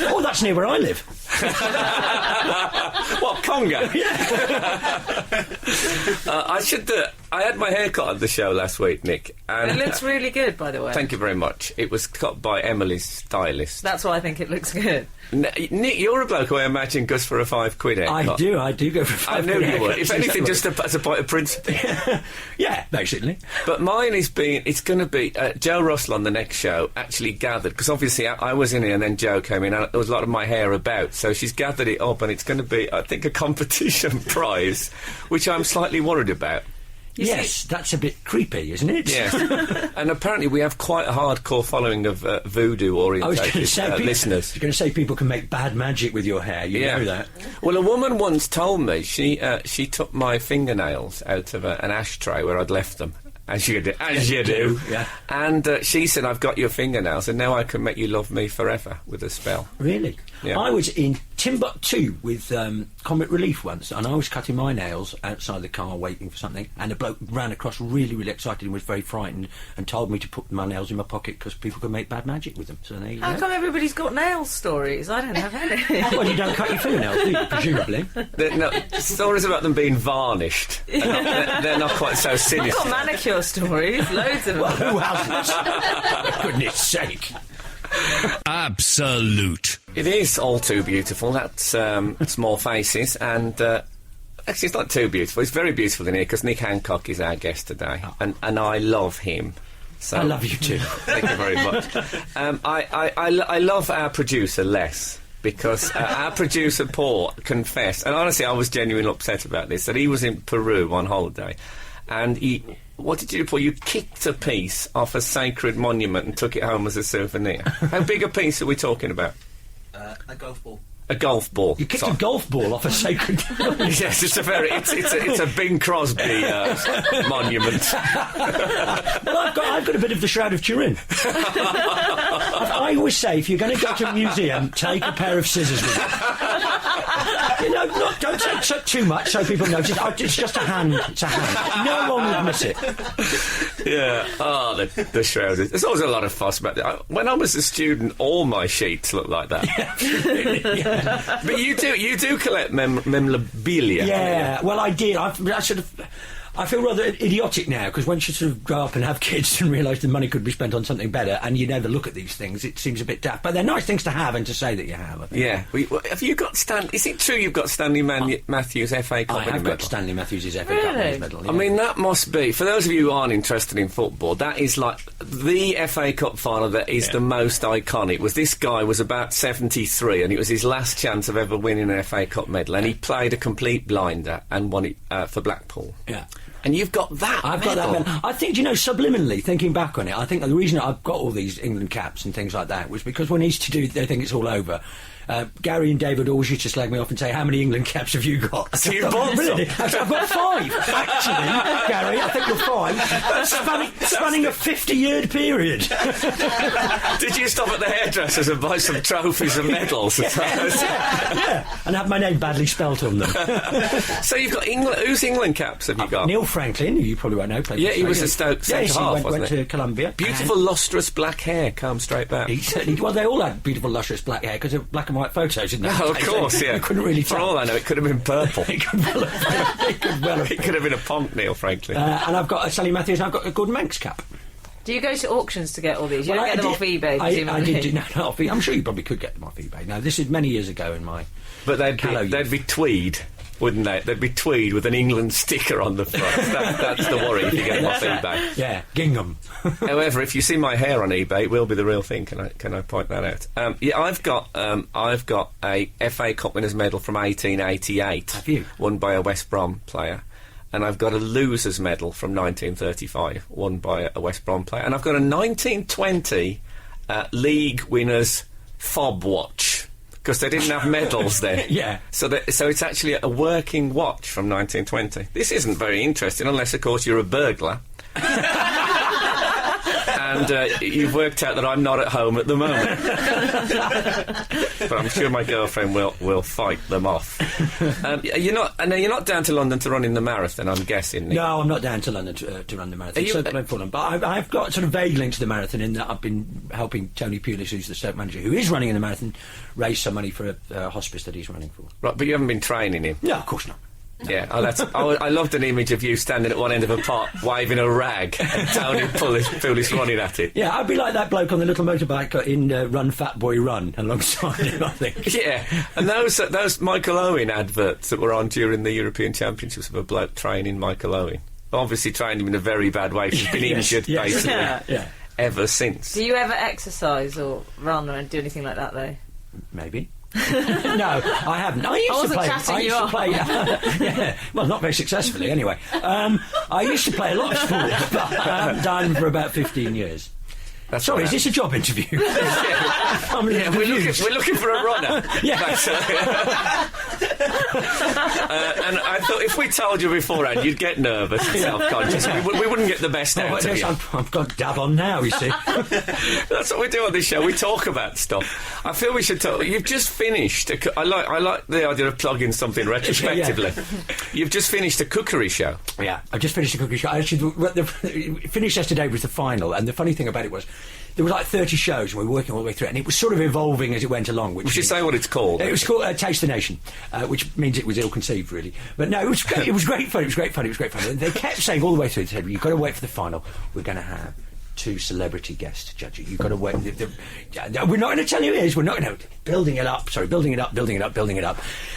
Oh, that's near where I live. What, Congo? I had my hair cut on the show last week, Nick. And It looks really good, by the way. thank you very much. It was cut by Emily's stylist. That's why I think it looks good. Nick, you're a bloke who I imagine goes for a £5 haircut. I do go for I £5 knew you haircut. would. If anything, just as a point of principle. Yeah, basically. But mine it's going to be Joe Russell on the next show actually gathered, because obviously I was in here and then Joe came in and there was a lot of my hair about, so she's gathered it up and it's going to be, I think, a competition prize, which I'm slightly worried about. Yes, that's a bit creepy, isn't it? Yes. And apparently we have quite a hardcore following of voodoo I was going to orientated say, listeners. You're going to say people can make bad magic with your hair. You know that. Well, a woman once told me she took my fingernails out of an ashtray where I'd left them. As you do. Yeah. And she said, I've got your fingernails and now I can make you love me forever with a spell. Really? Yeah. I was in Timbuktu with Comic Relief once, and I was cutting my nails outside the car waiting for something, and a bloke ran across really, really excited and was very frightened and told me to put my nails in my pocket because people can make bad magic with them. So there you How go. come everybody's got nail stories? I don't have any. Well, you don't cut your fingernails, do you, presumably? Stories about them being varnished. They're not quite so I've sinister. got manicure stories, loads of them. Well, who hasn't? For goodness sake. Absolute. It is all too beautiful. That's Small Faces, and actually, it's not too beautiful. It's very beautiful in here because Nick Hancock is our guest today, and I love him. So, I love you too. Thank you very much. I love our producer Les. Because our producer Paul confessed, and honestly I was genuinely upset about this, that he was in Peru on holiday, and what did you do, Paul? You kicked a piece off a sacred monument and took it home as a souvenir. How big a piece are we talking about? A golf ball. A golf ball. You kicked a golf ball off a sacred... Yes, it's a Bing Crosby monument. Well, I've got a bit of the Shroud of Turin. I always say, if you're going to go to a museum, take a pair of scissors with you. Don't take too much so people notice. It's just a hand. It's a hand. No one would miss it. Yeah. Oh, the Shroud. There's always a lot of fuss about that. When I was a student, all my sheets looked like that. Yeah. But you do collect memorabilia. Yeah, well, I did. I feel rather idiotic now, because once you sort of grow up and have kids and realise the money could be spent on something better, and you never look at these things, it seems a bit daft. But they're nice things to have and to say that you have. I think. Yeah. Have you got Is it true you've got Stanley Matthews FA Cup I have medal? got Stanley Matthews' FA Cup medal. Yeah. I mean, that must be, for those of you who aren't interested in football, that is like the FA Cup final that is the most iconic. This guy was about 73 and it was his last chance of ever winning an FA Cup medal, and he played a complete blinder and won it for Blackpool. Yeah. And you've got that I've got that medal. I think, subliminally, thinking back on it, I think the reason I've got all these England caps and things like that was because when East to do, they think it's all over. Gary and David always used to slag me off and say, how many England caps have you got? So you bought really? I've got 5, actually, Gary. I think you're 5. Spanning a 50-year period. Did you stop at the hairdressers and buy some trophies and medals? Yeah, and have my name badly spelt on them. So you've got England. Whose England caps have you got? Neil Franklin, who you probably won't know. Yeah, he was a Stoke centre half, went wasn't to Columbia. Beautiful, lustrous black hair, come straight back. He certainly. Well, they all had beautiful, lustrous black hair because they were black and white photos, didn't they? Oh, of course, yeah. You couldn't really For tell. all I know, it could have been purple. It could have been a punk, Neil Franklin. And I've got Sally Matthews and I've got a Gordon Manx cap. Do you go to auctions to get all these? You don't get them off eBay, I presumably. did do no, not off eBay. I'm sure you probably could get them off eBay. No, this is many years ago in my... But they'd be tweed, wouldn't they? They'd be tweed with an England sticker on the front. That's the worry if you get them off eBay. Yeah, gingham. However, if you see my hair on eBay, it will be the real thing. Can I point that out? Yeah, I've got a FA Cup winners' medal from 1888. Have you? Won by a West Brom player. And I've got a losers' medal from 1935, won by a West Brom player. And I've got a 1920 league winners' fob watch, because they didn't have medals then. Yeah. So it's actually a working watch from 1920. This isn't very interesting, unless, of course, you're a burglar. And you've worked out that I'm not at home at the moment. But I'm sure my girlfriend will fight them off. You're not down to London to run in the marathon, I'm guessing, Nick? No, I'm not down to London to run the marathon. But I've got sort of vague link to the marathon in that I've been helping Tony Pulis, who's the Stoke manager, who is running in the marathon, raise some money for a hospice that he's running for. Right, but you haven't been training him? No, of course not. Yeah, I loved an image of you standing at one end of a pot waving a rag and Tony Pulis running at it. Yeah, I'd be like that bloke on the little motorbike in Run Fat Boy Run alongside him, I think. Yeah, and those Michael Owen adverts that were on during the European Championships of a bloke training Michael Owen. Obviously trained him in a very bad way. He's been injured, basically, ever since. Do you ever exercise or run or do anything like that, though? Maybe. No, I haven't. I used to play. Yeah, well, not very successfully, anyway. I used to play a lot of sport, but I haven't done for about 15 years. Sorry, is this a job interview? We're looking for a runner. Yeah. And I thought if we told you beforehand, you'd get nervous and self-conscious. We wouldn't get the best out of you. I've got dab on now, you see. That's what we do on this show. We talk about stuff. I feel we should talk. You've just finished. I like the idea of plugging something retrospectively. Yeah. You've just finished a cookery show. Yeah, I just finished a cookery show. I actually finished yesterday was the final, and the funny thing about it was there was like 30 shows, and we were working all the way through it, and it was sort of evolving as it went along. Would you say what it's called? It was called Taste the Nation, which means it was ill-conceived, really. But no, it was great. It was great fun. And they kept saying all the way through, they said, you've got to wait for the final. We're going to have 2 celebrity guests to judge it. You've got to wait. We're not going to tell you who it is. We're not going to... Building it up.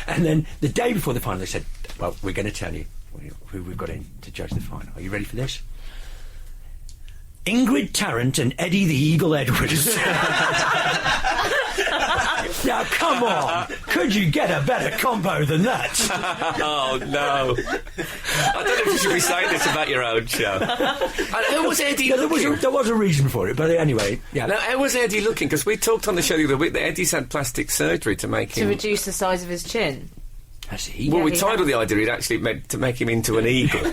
And then the day before the final, they said, well, we're going to tell you who we've got in to judge the final. Are you ready for this? Ingrid Tarrant and Eddie the Eagle Edwards. Now, come on. Could you get a better combo than that? Oh, no. I don't know if you should be saying this about your own show. Who was Eddie looking? There was a reason for it, but anyway, yeah. Now, how was Eddie looking? Because we talked on the show the other week that Eddie's had plastic surgery to make him... To reduce the size of his chin. Has he? Well, we tied with the idea he'd actually meant to make him into an eagle.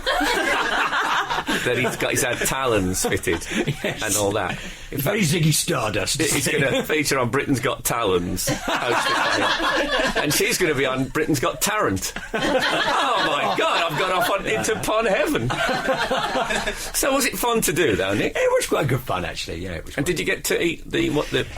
That he's had talons fitted and all that. In fact, very Ziggy Stardust. He's going to feature on Britain's Got Talons, and she's going to be on Britain's Got Tarrant. Oh my God! I've gone off into Pond Heaven. So was it fun to do, though, Nick? It was quite good fun, actually. Yeah, it was. And did you get to eat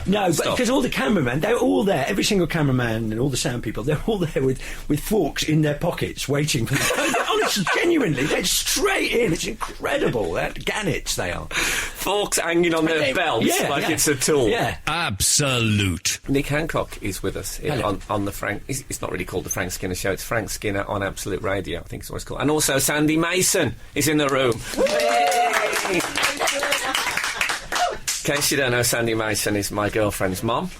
No, but because all the cameramen, they were all there. Every single cameraman and all the sound people, they're all there with forks in their pockets, waiting for them. Honestly, genuinely, they're straight in. It's incredible. They're gannets, they are. Forks hanging on their belts it's a tool. Yeah. Absolute. Nick Hancock is with us on the Frank... It's not really called the Frank Skinner Show. It's Frank Skinner on Absolute Radio, I think it's what it's called. And also Sandy Mason is in the room. In case you don't know, Sandy Mason is my girlfriend's mum.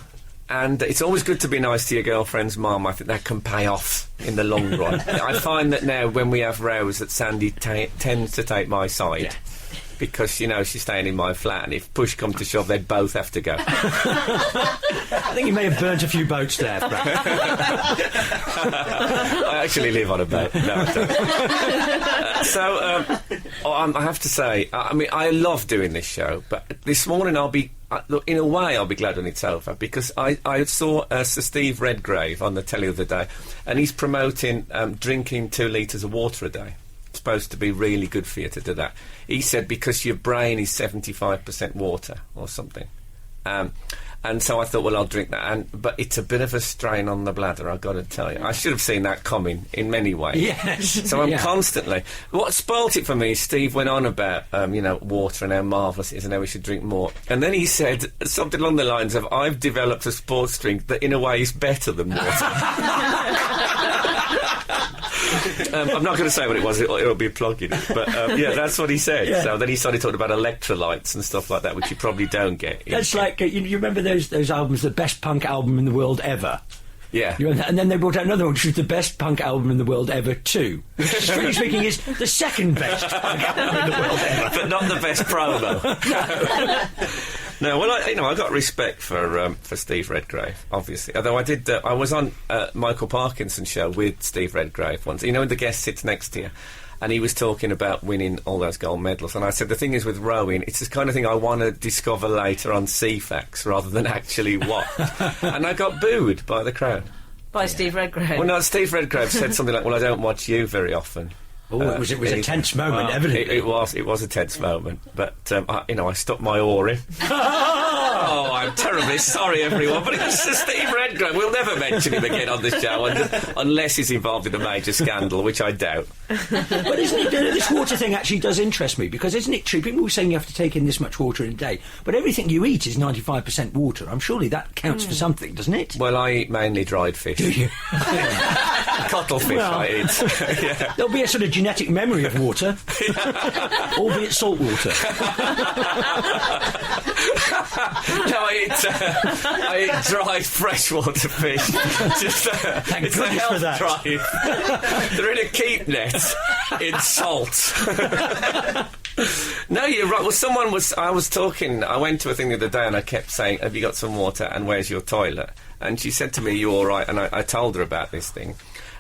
And it's always good to be nice to your girlfriend's mum. I think that can pay off in the long run. I find that now when we have rows that Sandy tends to take my side. Yeah. Because, she's staying in my flat, and if push comes to shove, they'd both have to go. I think you may have burnt a few boats there, Frank. I actually live on a boat. No, I don't. I have to say, I love doing this show, but this morning look, in a way, I'll be glad when it's over, because I saw Sir Steve Redgrave on the telly the other day, and he's promoting drinking 2 litres of water a day. It's supposed to be really good for you to do that. He said because your brain is 75% water or something. And so I thought, well, I'll drink that. But it's a bit of a strain on the bladder, I've got to tell you. I should have seen that coming in many ways. Yes. So I'm constantly... What spoilt it for me, Steve went on about, water and how marvellous it is and how we should drink more. And then he said something along the lines of, I've developed a sports drink that in a way is better than water. I'm not going to say what it was, it'll be plugging it. But, that's what he said. Yeah. So then he started talking about electrolytes and stuff like that, which you probably don't get. That's like, you remember those albums, the best punk album in the world ever? Yeah. And then they brought out another one, which was the best punk album in the world ever, too. Which, strictly speaking, is the second best punk album in the world ever. But not the best promo. No, well, I got respect for Steve Redgrave, obviously. Although I was on Michael Parkinson's show with Steve Redgrave once. The guest sits next to you. And he was talking about winning all those gold medals. And I said, the thing is with rowing, it's the kind of thing I want to discover later on CFAX rather than actually watch. And I got booed by the crowd. By Steve Redgrave. Well, no, Steve Redgrave said something like, well, I don't watch you very often. Oh, it was a tense moment, evidently. It was a tense moment, but I stuck my oar in. Oh, I'm terribly sorry, everyone, but it's Steve Redgrave. We'll never mention him again on the show unless he's involved in a major scandal, which I doubt. But isn't it, this water thing actually does interest me, because isn't it true? People were saying you have to take in this much water in a day, but everything you eat is 95% water. I'm surely that counts for something, doesn't it? Well, I eat mainly dried fish. Do you? Cuttlefish I eat. Yeah. There'll be a sort of genetic memory of water, albeit salt water. No, I eat dried freshwater fish. Just, Thank it's goodness a health for that. drive. They're in a keep net in salt. No, you're right. Well, I was talking, I went to a thing the other day and I kept saying, have you got some water and where's your toilet? And she said to me, you all right? And I told her about this thing.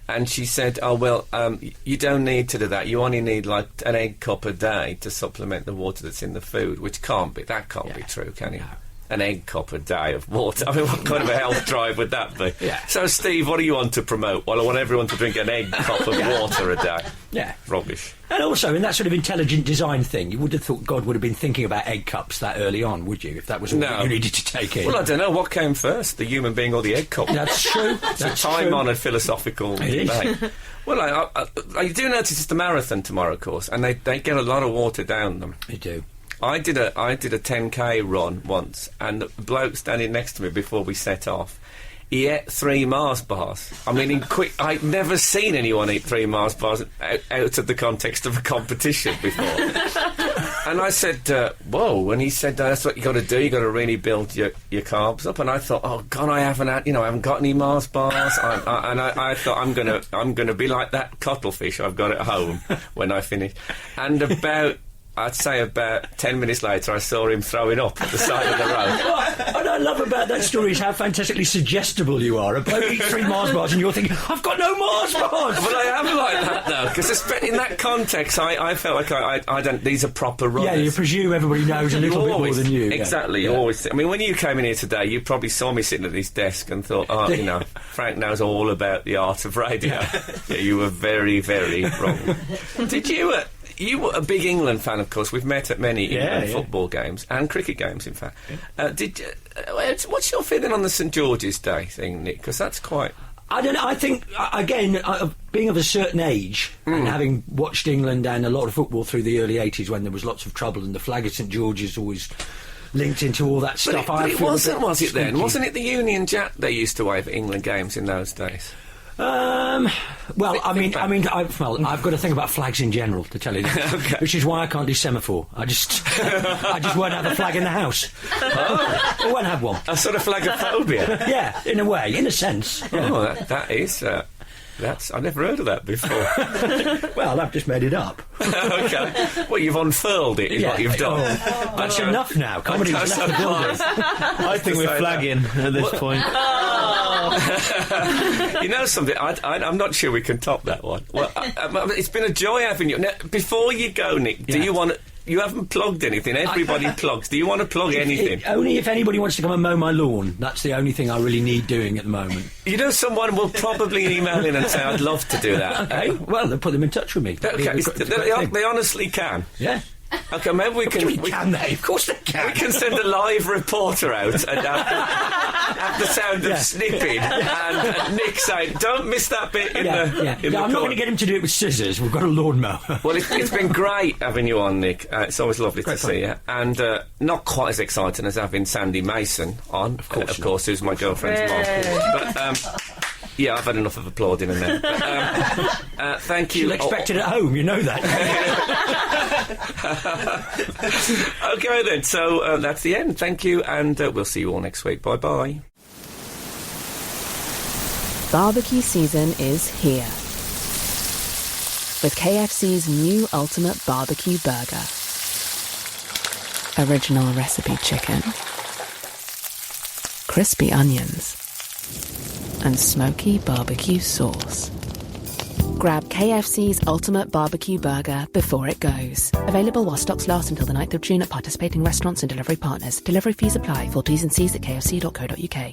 And she said, oh, well, you don't need to do that. You only need, like, an egg cup a day to supplement the water that's in the food, which can't be. That can't be true, can it? No. An egg cup a day of water. I mean, what kind of a health drive would that be? Yeah. So, Steve, what do you want to promote? Well, I want everyone to drink an egg cup of water a day. Yeah. Rubbish. And also, in that sort of intelligent design thing, you would have thought God would have been thinking about egg cups that early on, would you, if that was all that you needed to take in? Well, I don't know. What came first, the human being or the egg cup? That's true. It's a time-honoured philosophical debate. Well, I do notice it's the marathon tomorrow, of course, and they get a lot of water down them. They do. I did a 10k run once, and the bloke standing next to me before we set off, he ate 3 Mars bars. I mean, I'd never seen anyone eat 3 Mars bars out of the context of a competition before. And I said, whoa, and he said, that's what you got to do, you got to really build your carbs up. And I thought, oh God, I haven't got any Mars bars. I thought I'm gonna be like that cuttlefish I've got at home when I finish. And I'd say about 10 minutes later, I saw him throwing up at the side of the road. What I love about that story is how fantastically suggestible you are. A bloke eats 3 Mars bars and you're thinking, I've got no Mars bars! But I am like that, though, because in that context, I felt like I don't... These are proper runners. Yeah, you presume everybody knows a little bit more than you. Exactly, you always... I mean, when you came in here today, you probably saw me sitting at this desk and thought, Frank knows all about the art of radio. Yeah, you were very, very wrong. Did you... You were a big England fan, of course. We've met at many England football games and cricket games, in fact. Yeah. What's your feeling on the St George's Day thing, Nick? Because that's quite... I don't know. I think, again, being of a certain age and having watched England and a lot of football through the early 80s when there was lots of trouble and the flag of St George's always linked into all that stuff. But it wasn't, was it then? Wasn't it the Union Jack they used to wave at England games in those days? Well, I've got to think about flags in general, to tell you that. Okay. Which is why I can't do semaphore. I just won't have a flag in the house. I won't have one. A sort of flagophobia? Yeah, in a way, in a sense. Yeah. Oh, that is... I've never heard of that before. Well, I've just made it up. Okay. Well, you've unfurled it, is what you've done. That's enough now. Comedy's left the building. I think we're flagging at this point. You know something? I'm not sure we can top that one. Well, it's been a joy having you. Now, before you go, Nick, do you want to... You haven't plugged anything. Everybody plugs. Do you want to plug anything? Only if anybody wants to come and mow my lawn. That's the only thing I really need doing at the moment. You know, someone will probably email in and say, I'd love to do that. Okay. Well, they'll put them in touch with me. They honestly can. Yeah. Okay, maybe we can... Can they? Of course they can. We can send a live reporter out and have the sound of snipping and Nick saying, don't miss that bit in the I'm not going to get him to do it with scissors. We've got a lawnmower. Well, it's been great having you on, Nick. It's always lovely to see you. And not quite as exciting as having Sandy Mason on, of course, who's my girlfriend's mom. But... yeah, I've had enough of applauding in there. But, thank you. She'll expect it at home, you know that. Okay then, so that's the end. Thank you, and we'll see you all next week. Bye-bye. Barbecue season is here. With KFC's new Ultimate Barbecue Burger. Original recipe chicken. Crispy onions. And smoky barbecue sauce. Grab KFC's Ultimate Barbecue Burger before it goes. Available while stocks last until the 9th of June at participating restaurants and delivery partners. Delivery fees apply. Full T's and C's at kfc.co.uk.